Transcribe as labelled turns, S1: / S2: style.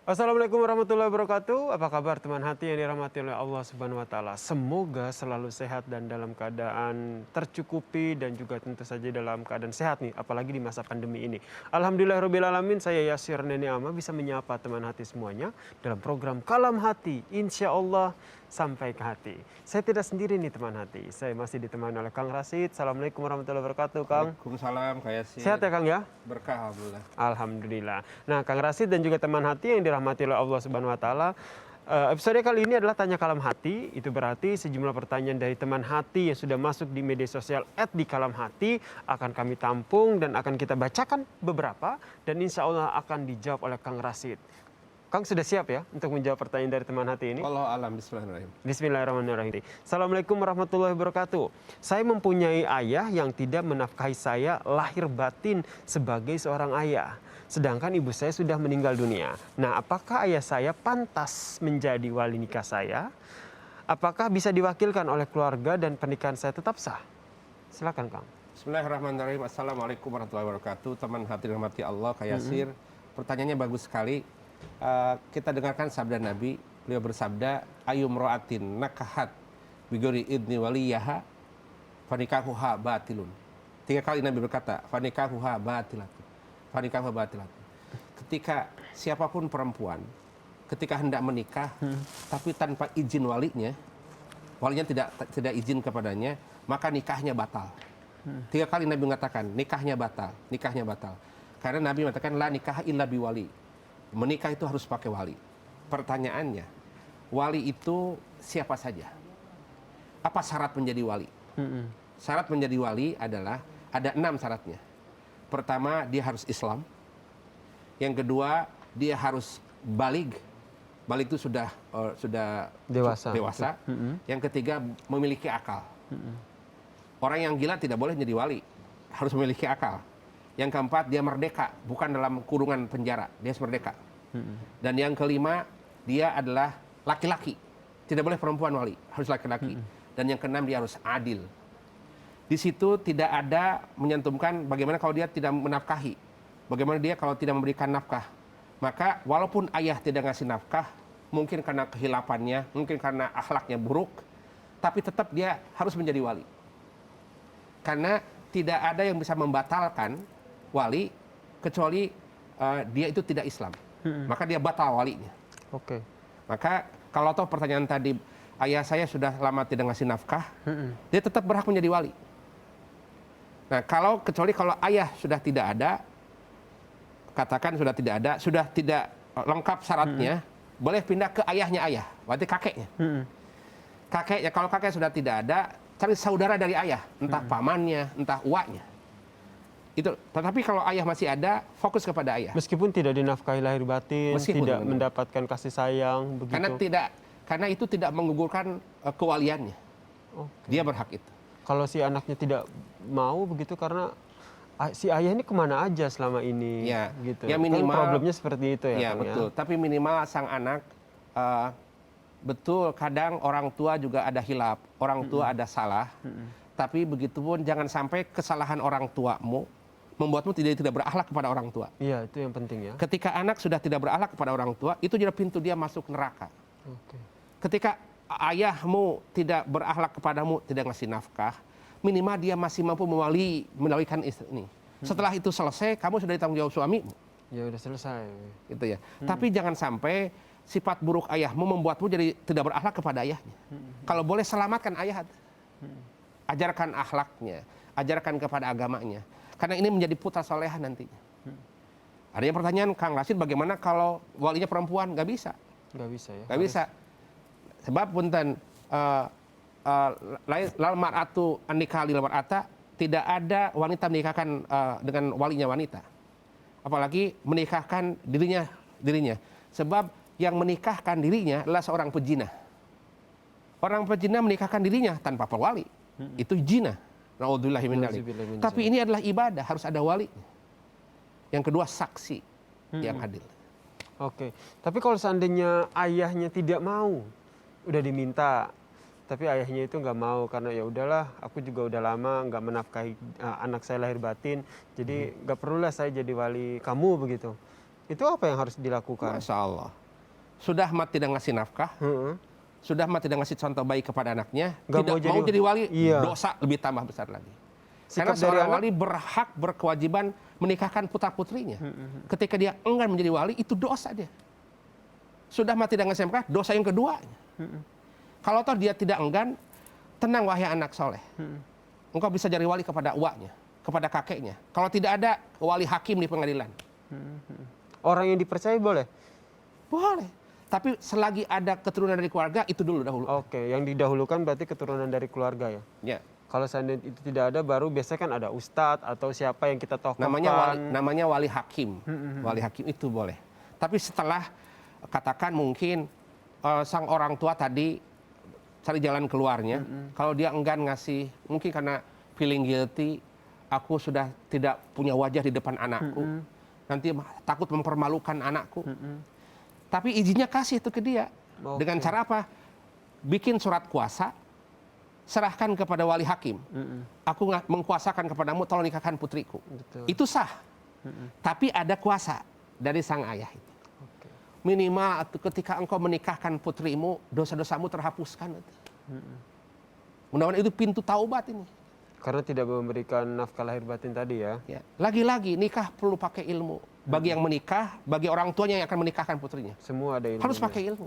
S1: Assalamualaikum warahmatullahi wabarakatuh. Apa kabar teman hati yang dirahmati oleh Allah Subhanahu wa taala? Semoga selalu sehat dan dalam keadaan tercukupi dan juga tentu saja dalam keadaan sehat nih, apalagi di masa pandemi ini. Alhamdulillahirabbil alamin, saya Yasir Neni Ama bisa menyapa teman hati semuanya dalam program Kalam Hati. Insya Allah sampai ke hati. Saya tidak sendiri nih teman hati. Saya masih ditemani oleh Kang Rasid. Assalamualaikum warahmatullahi wabarakatuh, Kang.
S2: Waalaikumsalam, Kak Yasir.
S1: Sehat ya, Kang ya?
S2: Berkah, alhamdulillah.
S1: Alhamdulillah. Nah, Kang Rasid dan juga teman hati yang dirahmati oleh Allah Subhanahu wa taala, episode kali ini adalah Tanya Kalam Hati. Itu berarti sejumlah pertanyaan dari teman hati yang sudah masuk di media sosial @dikalamhati akan kami tampung dan akan kita bacakan beberapa dan insya Allah akan dijawab oleh Kang Rasid. Kang sudah siap ya untuk menjawab pertanyaan dari teman hati ini?
S2: Allah alam, bismillahirrahmanirrahim.
S1: Bismillahirrahmanirrahim. Assalamualaikum warahmatullahi wabarakatuh. Saya mempunyai ayah yang tidak menafkahi saya lahir batin sebagai seorang ayah. Sedangkan ibu saya sudah meninggal dunia. Nah, apakah ayah saya pantas menjadi wali nikah saya? Apakah bisa diwakilkan oleh keluarga dan pernikahan saya tetap sah? Silakan, Kang.
S2: Bismillahirrahmanirrahim. Assalamualaikum warahmatullahi wabarakatuh. Teman hati dirahmati Allah, Kak Yasir. Pertanyaannya bagus sekali. Kita dengarkan sabda Nabi. Beliau bersabda, ayu mro'atin nakahat bigori idni waliyaha fanikahuha batilun. 3 kali Nabi berkata, fanikahuha batilatun. Fanikahuha batilatun. Ketika siapapun perempuan, ketika hendak menikah, tapi tanpa izin walinya tidak izin kepadanya, maka nikahnya batal. 3 kali Nabi mengatakan, nikahnya batal, nikahnya batal. Karena Nabi mengatakan, la nikah illa biwali. Menikah itu harus pakai wali. Pertanyaannya, wali itu siapa saja? Apa syarat menjadi wali? Syarat menjadi wali adalah ada 6 syaratnya. Pertama, dia harus Islam. Yang kedua, dia harus balig. Balig itu sudah dewasa. Yang ketiga, memiliki akal. Orang yang gila tidak boleh jadi wali, harus memiliki akal. Yang keempat, dia merdeka, bukan dalam kurungan penjara, dia harus merdeka. Dan yang kelima, dia adalah laki-laki, tidak boleh perempuan wali, harus laki-laki. Dan yang keenam, dia harus adil. Di situ tidak ada menyantumkan bagaimana kalau dia tidak menafkahi, bagaimana dia kalau tidak memberikan nafkah. Maka walaupun ayah tidak ngasih nafkah, mungkin karena kehilapannya, mungkin karena akhlaknya buruk, tapi tetap dia harus menjadi wali. Karena tidak ada yang bisa membatalkan wali kecuali dia itu tidak Islam, maka dia batal walinya.
S1: Oke.
S2: Maka kalau tahu pertanyaan tadi, ayah saya sudah lama tidak ngasih nafkah, dia tetap berhak menjadi wali. Nah, kecuali kalau ayah sudah tidak ada, katakan sudah tidak ada, sudah tidak lengkap syaratnya, boleh pindah ke ayahnya ayah, berarti kakeknya. Kakeknya, kalau kakek sudah tidak ada, cari saudara dari ayah, entah pamannya, entah uaknya. Itu. Tetapi kalau ayah masih ada, fokus kepada ayah.
S1: Meskipun tidak dinafkahi lahir batin, tidak mendapatkan kasih sayang, begitu.
S2: Karena itu tidak menggugurkan kewaliannya. Dia berhak itu.
S1: Kalau si anaknya tidak mau begitu karena si ayah ini kemana aja selama ini,
S2: ya,
S1: gitu.
S2: Ya minimal,
S1: kan problemnya seperti itu ya.
S2: Ya
S1: Kang,
S2: betul.
S1: ya?
S2: Tapi minimal sang anak betul kadang orang tua juga ada hilaf, orang tua ada salah. Tapi begitupun jangan sampai kesalahan orang tuamu membuatmu tidak berakhlak kepada orang tua.
S1: Iya, itu yang penting ya.
S2: Ketika anak sudah tidak berakhlak kepada orang tua, itu jadi pintu dia masuk neraka. Ketika ayahmu tidak berakhlak kepadamu, tidak ngasih nafkah, minimal dia masih mampu mewalikan istri ini. Setelah itu selesai, kamu sudah ditanggung jawab suamimu.
S1: Ya udah selesai.
S2: Gitu ya. Tapi jangan sampai sifat buruk ayahmu membuatmu jadi tidak berakhlak kepada ayahnya. Kalau boleh selamatkan ayah. Ajarkan akhlaknya, ajarkan kepada agamanya. Karena ini menjadi putra soleha nantinya. Ada yang pertanyaan, Kang Rasid, bagaimana kalau walinya perempuan? Nggak bisa.
S1: Nggak bisa ya?
S2: Nggak bisa. Sebab punten, lal mar'atu an-nikah lil mar'ata, tidak ada wanita menikahkan dengan walinya wanita. Apalagi menikahkan dirinya. Sebab yang menikahkan dirinya adalah seorang pejina. Orang pejina menikahkan dirinya tanpa pewali. Itu jina. Na'udzubillahi min dzalik. Tapi ini adalah ibadah, harus ada wali. Yang kedua, saksi yang adil.
S1: Oke. Tapi kalau seandainya ayahnya tidak mau, udah diminta, tapi ayahnya itu nggak mau karena ya udahlah, aku juga udah lama nggak menafkahi anak saya lahir batin, jadi nggak perlulah saya jadi wali kamu begitu. Itu apa yang harus dilakukan?
S2: Masya Allah. Sudah mati tidak ngasih nafkah, sudah mati tidak ngasih contoh baik kepada anaknya,
S1: Nggak
S2: tidak
S1: mau
S2: mau jadi wali,
S1: iya.
S2: dosa lebih tambah besar lagi.
S1: Sikap
S2: Karena
S1: dari
S2: seorang
S1: anak-
S2: wali berhak, berkewajiban menikahkan putra-putrinya. Ketika dia enggan menjadi wali, itu dosa dia. Sudah mati tidak ngasih nafkah, dosa yang kedua. Kalau toh dia tidak enggan, tenang wahai anak soleh. Engkau bisa jadi wali kepada uaknya, kepada kakeknya. Kalau tidak ada, wali hakim di pengadilan.
S1: Orang yang dipercaya boleh?
S2: Boleh. Tapi selagi ada keturunan dari keluarga, itu dulu dahulu.
S1: Oke, yang didahulukan berarti keturunan dari keluarga ya?
S2: Ya.
S1: Kalau seandainya itu tidak ada, baru biasanya kan ada ustadz atau siapa yang kita tokohkan.
S2: Namanya wali hakim. Wali hakim itu boleh. Tapi setelah, katakan mungkin sang orang tua tadi cari jalan keluarnya, kalau dia enggan ngasih, mungkin karena feeling guilty, aku sudah tidak punya wajah di depan anakku, nanti takut mempermalukan anakku. Tapi izinnya kasih itu ke dia. Dengan cara apa? Bikin surat kuasa, serahkan kepada wali hakim. Aku mengkuasakan kepadamu, tolong nikahkan putriku.
S1: Betul.
S2: Itu sah. Tapi ada kuasa dari sang ayah itu. Minimal ketika engkau menikahkan putrimu, dosa-dosamu terhapuskan. Mudah-mudahan itu pintu taubat ini.
S1: Karena tidak memberikan nafkah lahir batin tadi ya.
S2: Ya. Lagi-lagi nikah perlu pakai ilmu. Bagi yang menikah, bagi orang tuanya yang akan menikahkan putrinya.
S1: Semua ada ilmunya.
S2: Harus pakai ilmu.